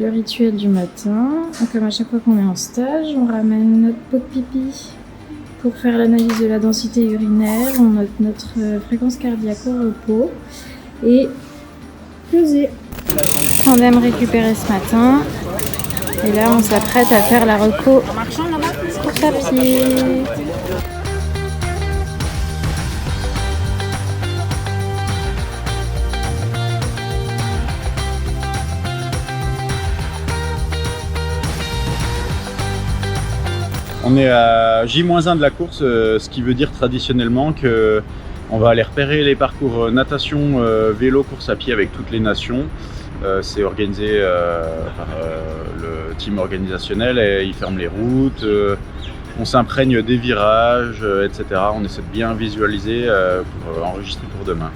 Le rituel du matin, comme à chaque fois qu'on est en stage, on ramène notre pot de pipi pour faire l'analyse de la densité urinaire, on note notre fréquence cardiaque au repos et peser. On aime récupérer ce matin et là on s'apprête à faire la reco course à pied. On est à J-1 de la course, ce qui veut dire traditionnellement que on va aller repérer les parcours natation, vélo, course à pied avec toutes les nations. C'est organisé par le team organisationnel et ils ferment les routes, on s'imprègne des virages, etc. On essaie de bien visualiser pour enregistrer pour demain.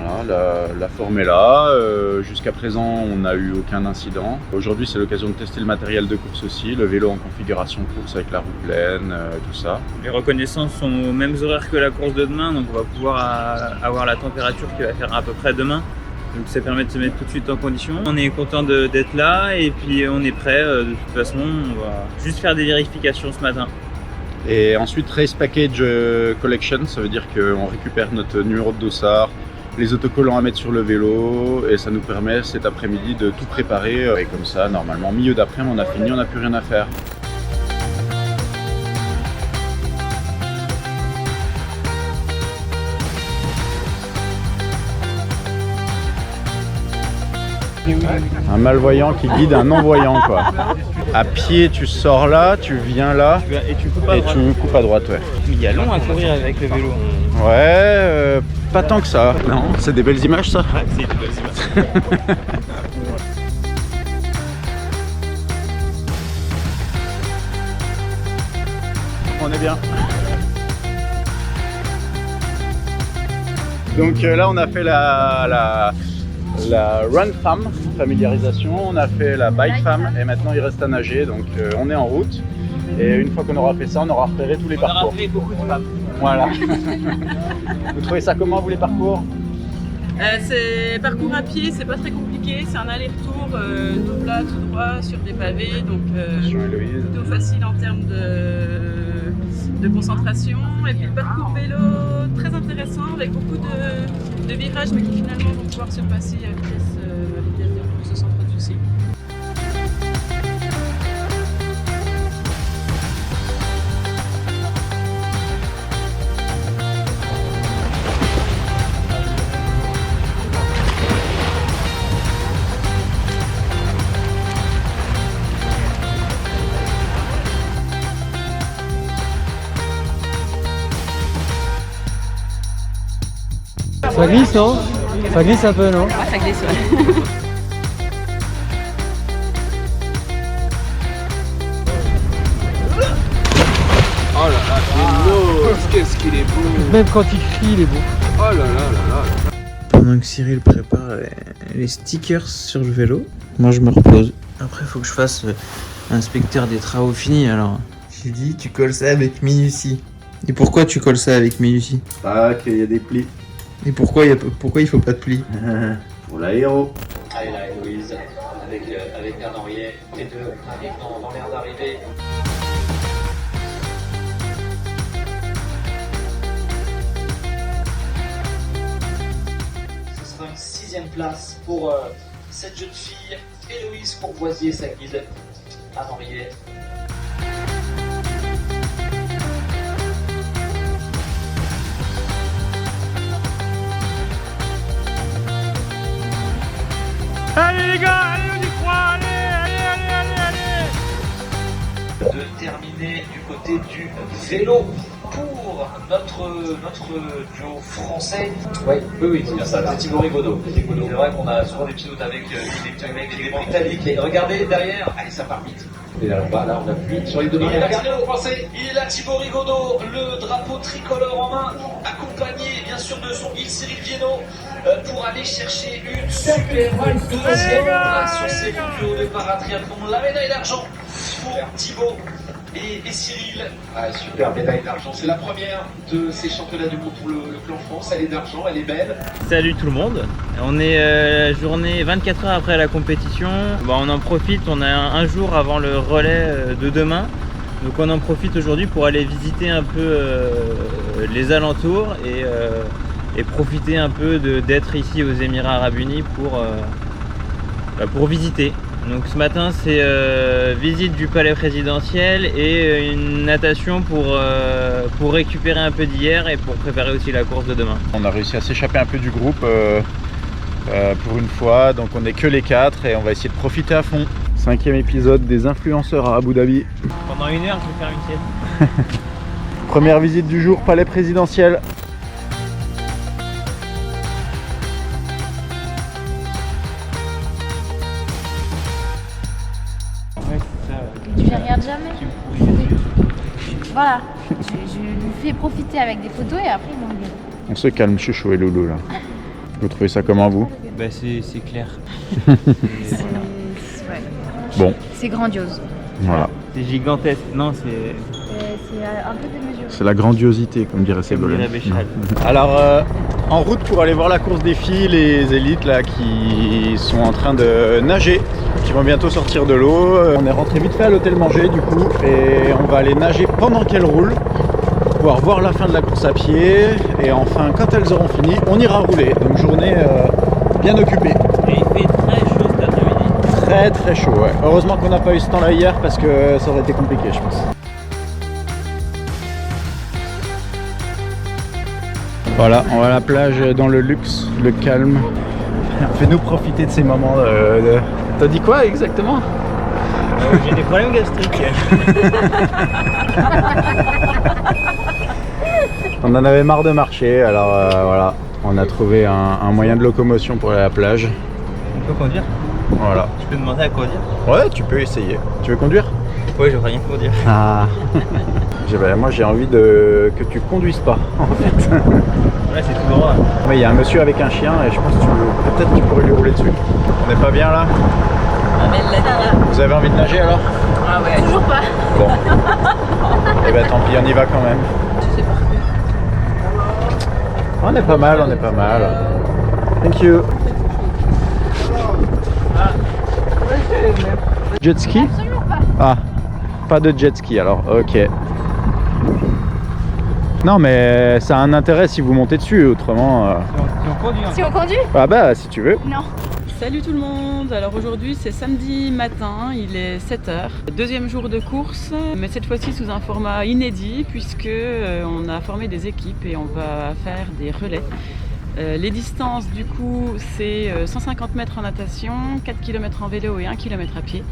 Voilà, la forme est là. Jusqu'à présent, on n'a eu aucun incident. Aujourd'hui, c'est l'occasion de tester le matériel de course aussi, le vélo en configuration course avec la roue pleine, tout ça. Les reconnaissances sont aux mêmes horaires que la course de demain, donc on va pouvoir avoir la température qui va faire à peu près demain. Donc ça permet de se mettre tout de suite en condition. On est content d'être là et puis on est prêt. De toute façon, on va juste faire des vérifications ce matin. Et ensuite, Race Package Collection, ça veut dire qu'on récupère notre numéro de dossard, les autocollants à mettre sur le vélo et ça nous permet cet après-midi de tout préparer et comme ça normalement milieu d'après-midi on a fini, on n'a plus rien à faire. Un malvoyant qui guide un non-voyant quoi. À pied tu sors là, tu viens là Et tu coupes à droite. Tu coupes à droite ouais. Mais il y a long à courir avec le vélo. Ouais, pas tant que ça. Non, c'est des belles images ça. Ouais, c'est des belles images. On est bien. Donc là on a fait la Run Fam, familiarisation, on a fait la Bike Fam et maintenant il reste à nager, donc on est en route. Et une fois qu'on aura fait ça, on aura repéré tous les parcours. On aura fait beaucoup de femmes. Voilà. Vous trouvez ça comment vous les parcours? C'est parcours à pied, c'est pas très compliqué, c'est un aller-retour tout plat, tout droit sur des pavés, donc plutôt facile en termes de concentration. Et puis le parcours vélo très intéressant avec beaucoup de virages mais qui finalement vont pouvoir se passer à vitesse de course sans trop de soucis. Ça glisse, non? Ça glisse un peu, non? Ouais, ça glisse, ouais. Oh là là, c'est beau. Qu'est-ce qu'il est beau. Même quand il crie, il est beau. Oh là là là là. Pendant que Cyril prépare les stickers sur le vélo, moi je me repose. Après, il faut que je fasse inspecteur des travaux finis. Alors, j'ai dit, tu colles ça avec minutie. Et pourquoi tu colles ça avec minutie? Ah, qu'il y a des plis. Et pourquoi il faut pas de plis? Pour l'aéro. Allez là, Héloïse, avec Bernard Henriet, les deux arrivent dans l'air d'arrivée. Ce sera une 6e place pour cette jeune fille, Héloïse Courvoisier, sa guide, Anne Henriet. Allez les gars, allez on y croit, allez. De terminer du côté du vélo pour notre duo français. Oui, c'est bien ça, c'est Thibaut Rigaudot. C'est vrai qu'on a souvent des pilotes avec des Britanniques. Et regardez derrière, allez, ça part vite. Et là, on appuie sur les deux barrières. Regardez le français, il a Thibaut Rigaudot, le drapeau tricolore en main, accompagné bien sûr de son guide Cyril Viennot, pour aller chercher une super 2e place sur ces mondiaux de paratriathlon. La médaille d'argent pour Thibaut Et Cyril, super médaille d'argent. C'est la première de ces championnats du monde pour le clan France. Elle est d'argent, elle est belle. Salut tout le monde. On est la journée 24 heures après la compétition. On en profite, on a un jour avant le relais de demain. Donc on en profite aujourd'hui pour aller visiter un peu les alentours et profiter un peu d'être ici aux Émirats Arabes Unis pour visiter. Donc ce matin c'est visite du palais présidentiel et une natation pour récupérer un peu d'hier et pour préparer aussi la course de demain. On a réussi à s'échapper un peu du groupe pour une fois, donc on n'est que les 4 et on va essayer de profiter à fond. 5e épisode des influenceurs à Abu Dhabi. Pendant 1 heure je vais faire une sieste. Première visite du jour, palais présidentiel. Tu les regardes jamais. Voilà, je lui fais profiter avec des photos et après ils m'engueulent. On se calme, Chouchou et Loulou là. Vous trouvez ça comment vous? C'est clair. Ouais. Bon. C'est grandiose. Voilà. C'est gigantesque. Non, c'est un peu démesuré. C'est la grandiosité, comme dirait Ségolène. Béchal. Alors, en route pour aller voir la course des filles, les élites là qui sont en train de nager, qui vont bientôt sortir de l'eau. On est rentré vite fait à l'hôtel manger du coup, et on va aller nager pendant qu'elles roulent, pour pouvoir voir la fin de la course à pied. Et enfin, quand elles auront fini, on ira rouler. Donc journée bien occupée. Et il fait très chaud cet après-midi. Très chaud, ouais. Heureusement qu'on n'a pas eu ce temps-là hier parce que ça aurait été compliqué, je pense. Voilà, on va à la plage dans le luxe, le calme. Fais-nous profiter de ces moments de... T'as dit quoi exactement? J'ai des problèmes gastriques. On en avait marre de marcher, alors voilà, on a trouvé un moyen de locomotion pour aller à la plage. On peut conduire? Voilà. Tu peux demander à conduire? Ouais, tu peux essayer. Tu veux conduire? Ouais, j'aimerais rien conduire. Ah. Moi j'ai envie que tu conduises pas en fait. Ouais, c'est tout droit. Oui, il y a un monsieur avec un chien et je pense que peut-être tu pourrais lui rouler dessus. On n'est pas bien là? Vous avez envie de nager alors? Ah ouais. Toujours pas. Bon. Et ben tant pis, on y va quand même. On est pas mal, on est pas mal. Thank you. Jet ski? Absolument pas. Ah, pas de jet ski alors, ok. Non mais ça a un intérêt si vous montez dessus, autrement... Si on conduit. Si on conduit? Ah bah si tu veux. Non. Salut tout le monde. Alors aujourd'hui c'est samedi matin, il est 7h. Deuxième jour de course, mais cette fois-ci sous un format inédit puisque on a formé des équipes et on va faire des relais. Les distances du coup c'est 150 mètres en natation, 4 km en vélo et 1 km à pied.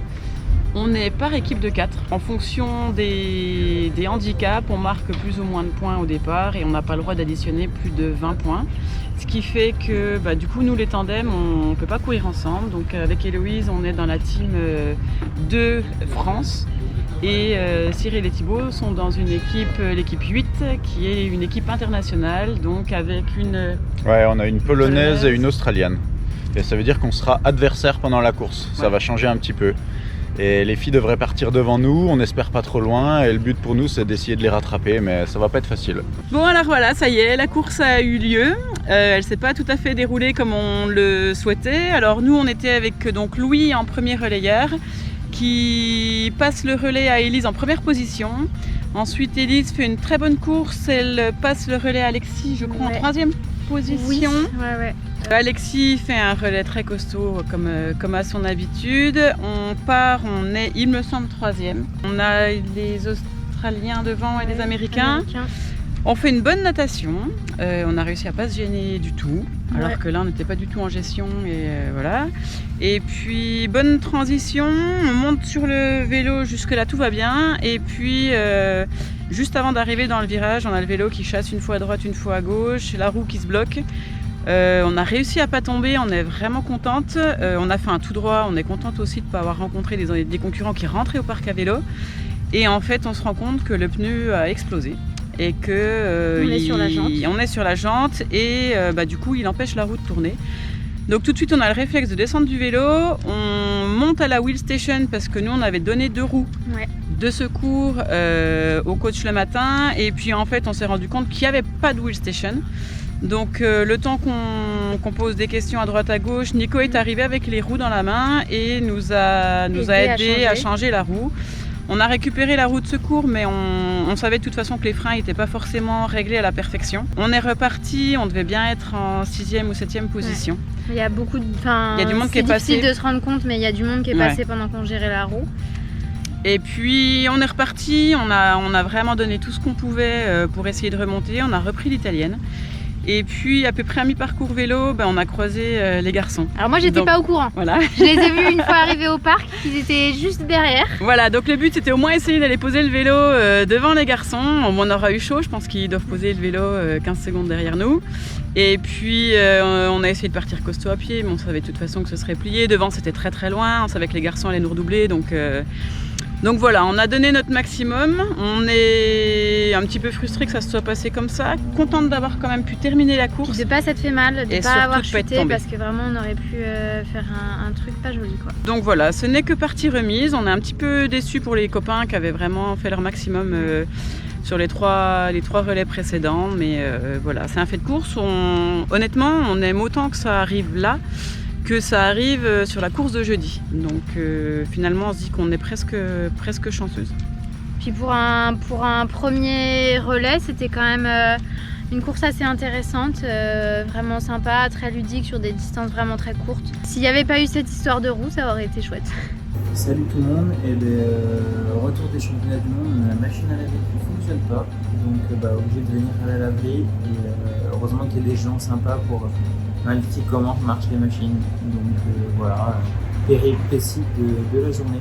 On est par équipe de 4. En fonction des handicaps, on marque plus ou moins de points au départ et on n'a pas le droit d'additionner plus de 20 points. Ce qui fait que du coup nous les tandems on ne peut pas courir ensemble. Donc avec Héloïse on est dans la team 2 France. Et Cyril et Thibaut sont dans une équipe, l'équipe 8, qui est une équipe internationale, donc avec une... Ouais, on a une Polonaise et une Australienne. Et ça veut dire qu'on sera adversaires pendant la course. Ça va changer un petit peu. Et les filles devraient partir devant nous, on espère pas trop loin. Et le but pour nous, c'est d'essayer de les rattraper, mais ça va pas être facile. Bon alors voilà, ça y est, la course a eu lieu. Elle s'est pas tout à fait déroulée comme on le souhaitait. Alors nous, on était avec donc Louis en premier relayeur, qui passe le relais à Élise en première position. Ensuite, Élise fait une très bonne course. Elle passe le relais à Alexis, je crois, en troisième position. Oui, ouais. Alexis fait un relais très costaud comme à son habitude. On part, on est, il me semble, troisième. On a les Australiens devant et les Américains. On fait une bonne natation. On a réussi à pas se gêner du tout. Alors que là, on n'était pas du tout en gestion et voilà. Et puis, bonne transition. On monte sur le vélo, jusque-là, tout va bien. Et puis, juste avant d'arriver dans le virage, on a le vélo qui chasse une fois à droite, une fois à gauche, la roue qui se bloque. On a réussi à pas tomber, on est vraiment contente. On a fait un tout droit, on est contente aussi de ne pas avoir rencontré des concurrents qui rentraient au parc à vélo. Et en fait, on se rend compte que le pneu a explosé. Et que on est sur la jante et du coup il empêche la roue de tourner. Donc tout de suite on a le réflexe de descendre du vélo, on monte à la wheel station parce que nous on avait donné 2 roues de secours au coach le matin. Et puis en fait, on s'est rendu compte qu'il n'y avait pas de wheel station. Donc le temps qu'on pose des questions à droite à gauche, Nico est arrivé avec les roues dans la main et nous a aidé à changer la roue. On a récupéré la roue de secours, mais on savait de toute façon que les freins n'étaient pas forcément réglés à la perfection. On est reparti, on devait bien être en 6e ou 7e position. Ouais. Il y a beaucoup de... il y a du monde qui est passé. C'est difficile de se rendre compte, mais il y a du monde qui est passé pendant qu'on gérait la roue. Et puis on est reparti, on a vraiment donné tout ce qu'on pouvait pour essayer de remonter. On a repris l'italienne. Et puis à peu près à mi-parcours vélo, on a croisé les garçons. Alors moi j'étais pas au courant. Voilà. Je les ai vus une fois arrivés au parc, ils étaient juste derrière. Voilà, donc le but c'était au moins essayer d'aller poser le vélo devant les garçons. On aura eu chaud, je pense qu'ils doivent poser le vélo 15 secondes derrière nous. Et puis on a essayé de partir costaud à pied, mais on savait de toute façon que ce serait plié. Devant c'était très très loin, on savait que les garçons allaient nous redoubler. Donc voilà, on a donné notre maximum, on est un petit peu frustré que ça se soit passé comme ça, contente d'avoir quand même pu terminer la course. De ne pas s'être fait mal, de ne pas avoir chuté, pas parce que vraiment on aurait pu faire un truc pas joli quoi. Donc voilà, ce n'est que partie remise, on est un petit peu déçus pour les copains qui avaient vraiment fait leur maximum sur les trois relais précédents, mais voilà, c'est un fait de course, honnêtement on aime autant que ça arrive là, que ça arrive sur la course de jeudi. Donc finalement on se dit qu'on est presque chanceuse. Puis pour un premier relais, c'était quand même une course assez intéressante, vraiment sympa, très ludique sur des distances vraiment très courtes. S'il n'y avait pas eu cette histoire de roue, ça aurait été chouette. Salut tout le monde, et retour des championnats du monde, la machine à laver qui ne fonctionne pas, donc obligé de venir à la laverie, et heureusement qu'il y a des gens sympas pour m'indiquer comment marchent les machines, donc voilà, péripétie de la journée.